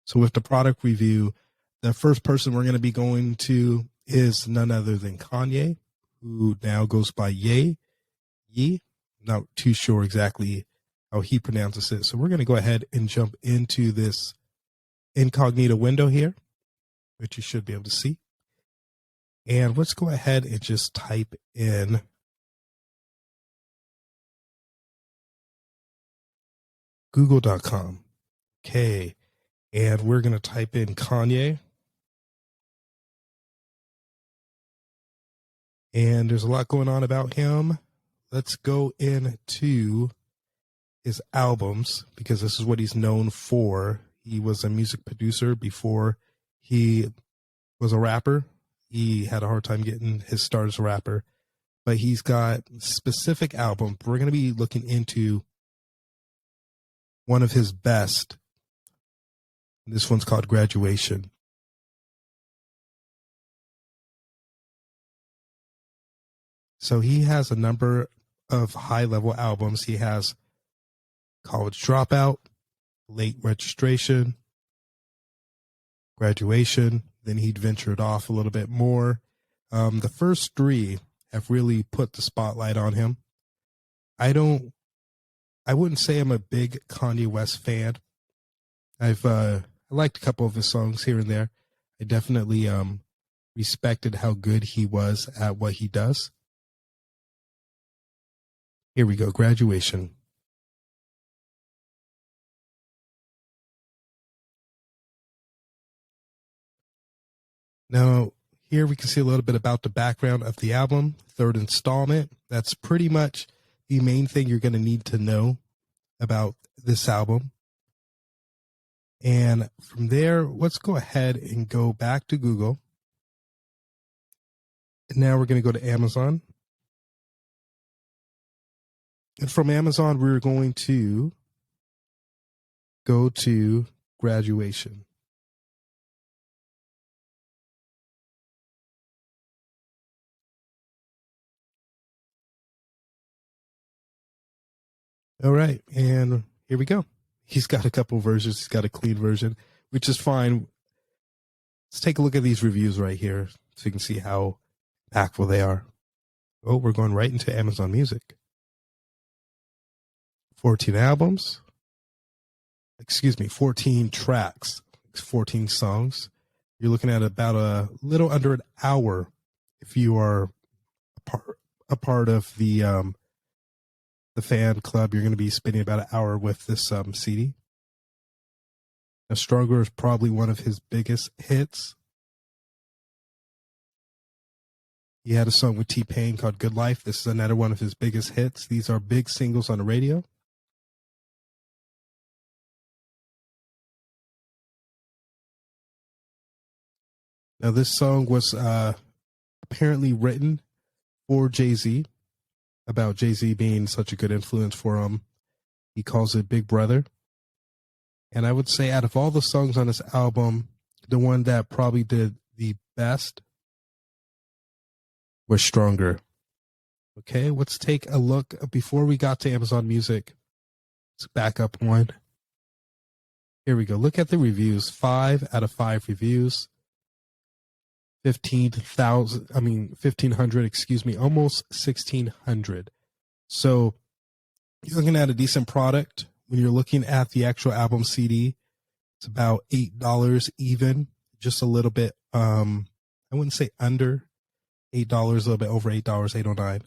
So with the product review, the first person we're going to be going to is none other than Kanye, who now goes by Ye. Not too sure exactly how he pronounces it. So we're going to go ahead and jump into this incognito window here, which you should be able to see. And let's go ahead and just type in google.com. Okay. And we're going to type in Kanye. And there's a lot going on about him. Let's go into his albums because this is what he's known for. He was a music producer before he was a rapper. He had a hard time getting his start as a rapper, but he's got specific albums. We're going to be looking into one of his best. This one's called Graduation. So he has a number of high-level albums. He has College Dropout, Late Registration, Graduation. Then he'd ventured off a little bit more. The first three have really put the spotlight on him. I wouldn't say I'm a big Kanye West fan. I liked a couple of his songs here and there. I definitely respected how good he was at what he does. Here we go, Graduation. Now, here we can see a little bit about the background of the album, third installment. That's pretty much the main thing you're going to need to know about this album. And from there, let's go ahead and go back to Google. And now we're going to go to Amazon. And from Amazon, we're going to go to Graduation. All right, and here we go. He's got a couple versions. He's got a clean version, which is fine. Let's take a look at these reviews right here so you can see how impactful they are. Oh, we're going right into Amazon Music. 14 albums. 14 tracks, 14 songs. You're looking at about a little under an hour if you are a part of the fan club. You're going to be spending about an hour with this CD. Now, Stronger is probably one of his biggest hits. He had a song with T-Pain called Good Life. This is another one of his biggest hits. These are big singles on the radio. Now, this song was apparently written for Jay-Z, about Jay-Z being such a good influence for him. He calls it Big Brother. And I would say out of all the songs on this album, the one that probably did the best was Stronger. Okay, let's take a look. Before we got to Amazon Music, let's back up one. Here we go. Look at the reviews. 5 out of 5 reviews. 1500, almost 1600. So you're looking at a decent product. When you're looking at the actual album CD, it's about $8 even, just a little bit. I wouldn't say under $8, a little bit over $8, $8.09.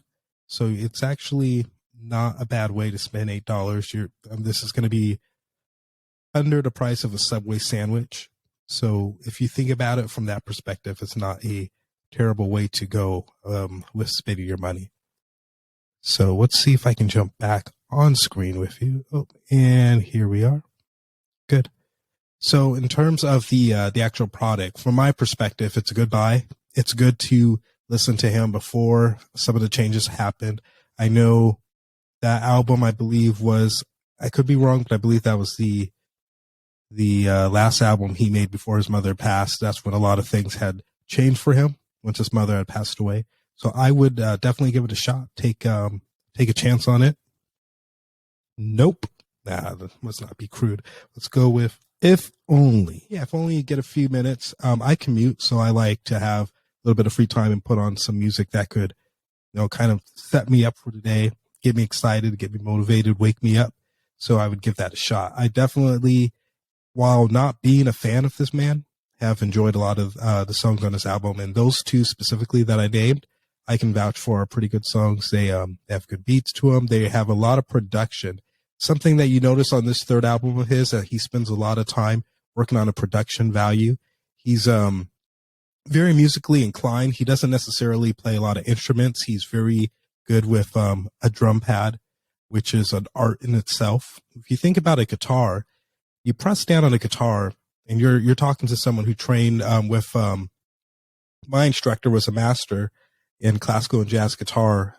So it's actually not a bad way to spend $8. This is going to be under the price of a Subway sandwich. So if you think about it from that perspective, it's not a terrible way to go with spending your money. So let's see if I can jump back on screen with you. Oh, and here we are. Good. So in terms of the actual product, from my perspective, it's a good buy. It's good to listen to him before some of the changes happened. I know that album, I believe, was, I could be wrong, but I believe that was the last album he made before his mother passed. That's when a lot of things had changed for him once his mother had passed away. So I would definitely give it a shot. Take a chance on it. Nope. Nah, that must not be crude. Let's go with If only, yeah, if only you get a few minutes. I commute, so I like to have a little bit of free time and put on some music that could, kind of set me up for the day, get me excited, get me motivated, wake me up. So I would give that a shot. I definitely, while not being a fan of this man, have enjoyed a lot of the songs on this album, and those two specifically that I named, I can vouch for are pretty good songs. They have good beats to them. They have a lot of production. Something that you notice on this third album of his that he spends a lot of time working on a production value. He's very musically inclined. He doesn't necessarily play a lot of instruments. He's very good with a drum pad, which is an art in itself. If you think about a guitar, you press down on a guitar, and you're talking to someone who trained with my instructor was a master in classical and jazz guitar,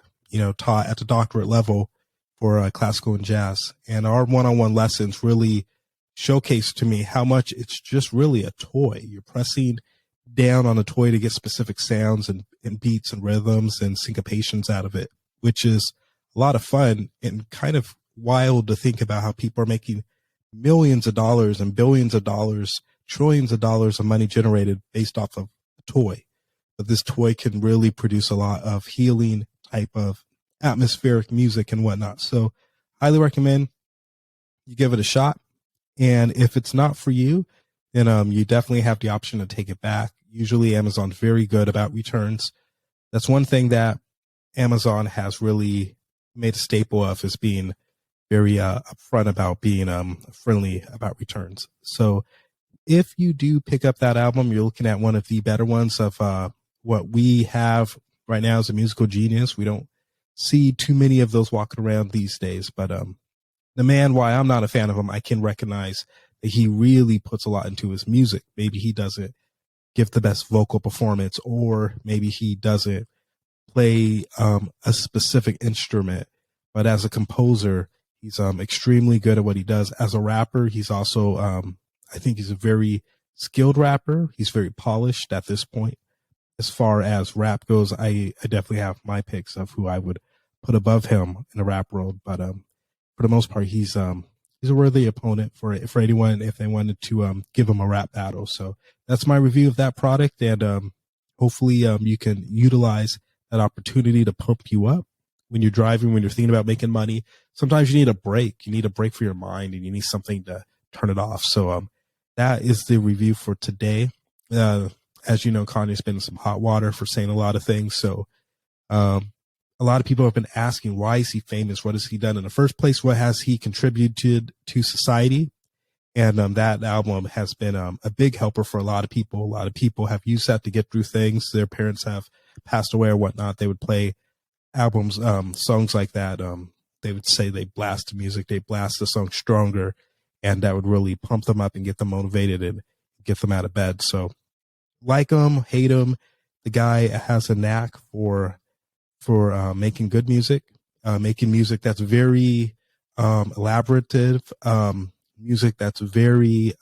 taught at the doctorate level for classical and jazz. And our one-on-one lessons really showcased to me how much it's just really a toy. You're pressing down on a toy to get specific sounds and beats and rhythms and syncopations out of it, which is a lot of fun and kind of wild to think about how people are making millions of dollars and billions of dollars, trillions of dollars of money generated based off of a toy. But this toy can really produce a lot of healing type of atmospheric music and whatnot. So highly recommend you give it a shot. And if it's not for you, then you definitely have the option to take it back. Usually Amazon's very good about returns. That's one thing that Amazon has really made a staple of, is being very upfront about being friendly about returns. So if you do pick up that album, you're looking at one of the better ones of what we have right now as a musical genius. We don't see too many of those walking around these days, but the man, why I'm not a fan of him, I can recognize that he really puts a lot into his music. Maybe he doesn't give the best vocal performance, or maybe he doesn't play a specific instrument, but as a composer, he's extremely good at what he does. As a rapper, he's also, I think he's a very skilled rapper. He's very polished at this point. As far as rap goes, I definitely have my picks of who I would put above him in the rap world, but for the most part, he's a worthy opponent for anyone if they wanted to give him a rap battle. So that's my review of that product, and hopefully you can utilize that opportunity to pump you up when you're driving, when you're thinking about making money. Sometimes you need a break. You need a break for your mind, and you need something to turn it off. So that is the review for today. As you know, Kanye's been in some hot water for saying a lot of things. So a lot of people have been asking, why is he famous? What has he done in the first place? What has he contributed to society? And that album has been a big helper for a lot of people. A lot of people have used that to get through things. Their parents have passed away or whatnot. They would play albums, songs like that. They would say they blast the music, they blast the song stronger, and that would really pump them up and get them motivated and get them out of bed. So like him, hate him, the guy has a knack for making good music, making music that's very elaborative, music that's very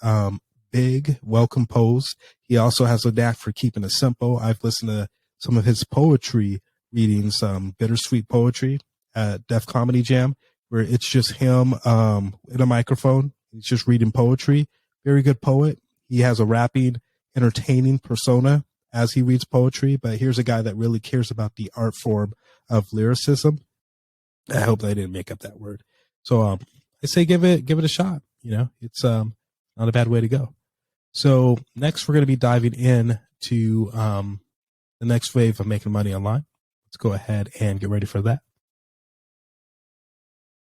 big, well composed. He also has a knack for keeping it simple. I've listened to some of his poetry readings, bittersweet poetry at Def Comedy Jam, where it's just him in a microphone. He's just reading poetry. Very good poet. He has a rapping, entertaining persona as he reads poetry, but here's a guy that really cares about the art form of lyricism. I hope I didn't make up that word. So I say give it a shot. It's not a bad way to go. So next we're going to be diving in to the next wave of making money online. Let's go ahead and get ready for that.